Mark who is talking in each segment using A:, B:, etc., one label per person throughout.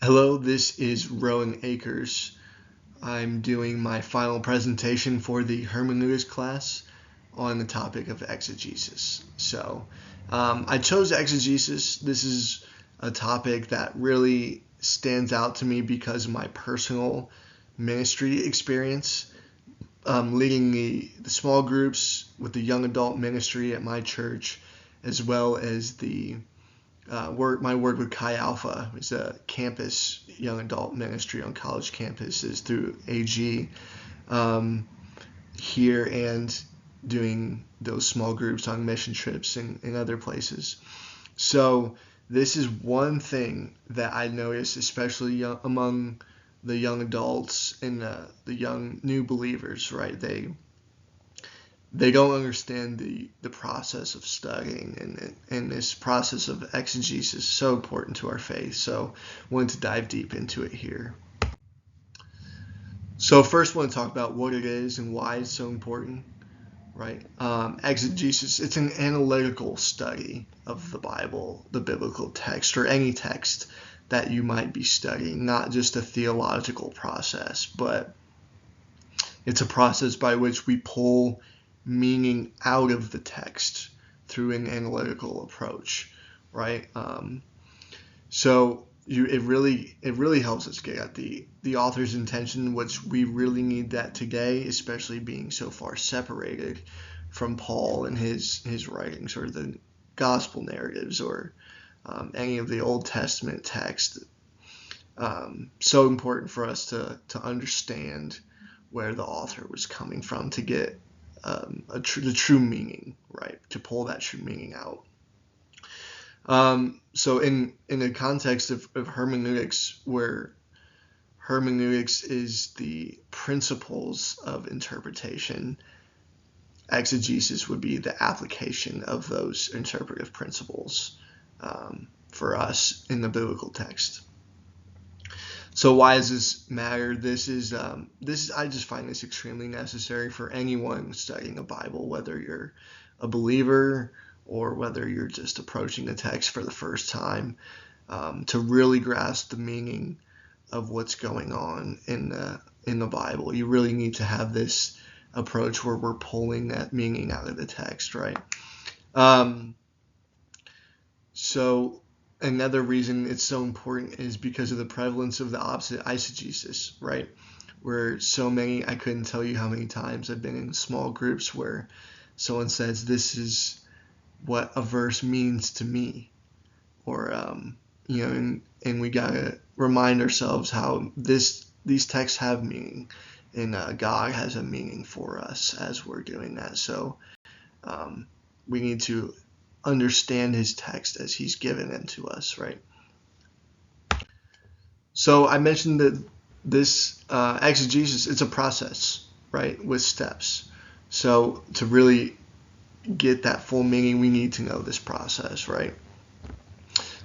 A: Hello, this is Rowan Akers. I'm doing my final presentation for the Hermeneutics class on the topic of exegesis. I chose exegesis. This is a topic that really stands out to me because of my personal ministry experience, leading the small groups with the young adult ministry at my church, as well as my work with Chi Alpha is a campus young adult ministry on college campuses through AG here and doing those small groups on mission trips and other places. So this is one thing that I noticed, especially among the young adults and the young new believers, right? They don't understand the process of studying, and this process of exegesis is so important to our faith. So I wanted to dive deep into it here. So first I want to talk about what it is and why it's so important, right? Exegesis, it's an analytical study of the Bible, the biblical text, or any text that you might be studying, not just a theological process, but it's a process by which we pull meaning out of the text through an analytical approach, right? It really helps us get at the author's intention, which we really need that today, especially being so far separated from Paul and his writings, or the gospel narratives, or any of the Old Testament text. So important for us to understand where the author was coming from to get the true meaning, right? To pull that true meaning out. So in the context of hermeneutics, where hermeneutics is the principles of interpretation, exegesis would be the application of those interpretive principles for us in the biblical text. So why does this matter? I just find this extremely necessary for anyone studying the Bible, whether you're a believer or whether you're just approaching the text for the first time, to really grasp the meaning of what's going on in the Bible. You really need to have this approach where we're pulling that meaning out of the text, right? So another reason it's so important is because of the prevalence of the opposite eisegesis, right? Where so many, I couldn't tell you how many times I've been in small groups where someone says, this is what a verse means to me. Or, and we gotta remind ourselves how these texts have meaning, and God has a meaning for us as we're doing that. So we need to understand his text as he's given them to us, right? So I mentioned that this exegesis, it's a process, right, with steps. So to really get that full meaning, we need to know this process, right?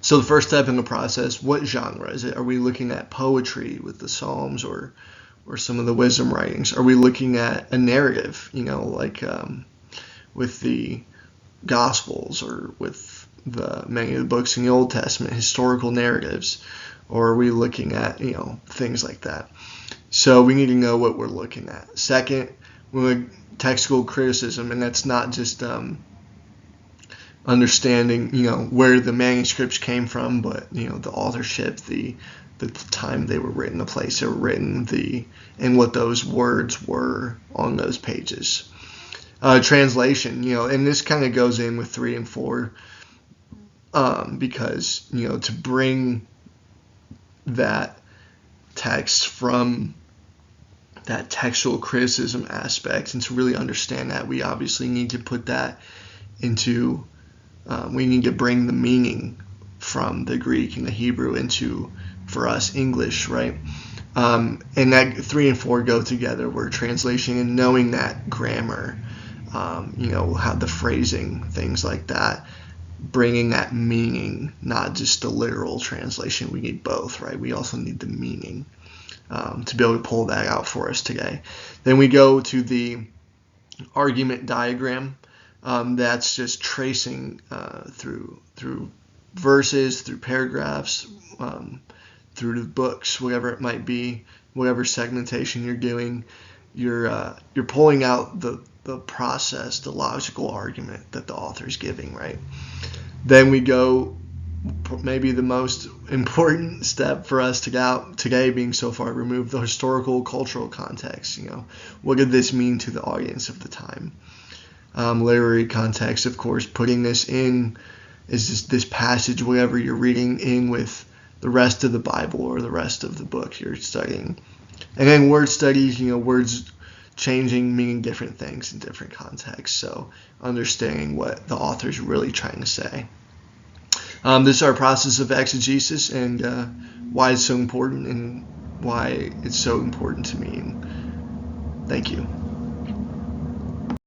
A: So the first step in the process, what genre is it? Are we looking at poetry with the Psalms or some of the wisdom writings? Are we looking at a narrative, like with the Gospels, or with many of the books in the Old Testament, historical narratives? Or are we looking at, things like that? So we need to know what we're looking at. Second, textual criticism, and that's not just understanding, where the manuscripts came from, but, the authorship, the time they were written, the place they were written, and what those words were on those pages. Translation, and this kind of goes in with 3 and 4, because, to bring that text from that textual criticism aspect, and to really understand that, we obviously need to put that into, we need to bring the meaning from the Greek and the Hebrew into, for us, English, right? And that 3 and 4 go together, where translation and knowing that grammar, how the phrasing, things like that, bringing that meaning, not just the literal translation. We need both, right? We also need the meaning to be able to pull that out for us today. Then we go to the argument diagram. That's just tracing through verses, through paragraphs, through the books, whatever it might be, whatever segmentation you're doing, you're pulling out the process, the logical argument that the author's giving, right? Then we go, maybe the most important step for us today being so far removed, the historical cultural context. What did this mean to the audience of the time? Literary context, of course, putting this in, is this passage, whatever you're reading, in with the rest of the Bible or the rest of the book you're studying. And then word studies, words changing, meaning different things in different contexts. So understanding what the author's really trying to say. This is our process of exegesis, and why it's so important and why it's so important to me. And thank you.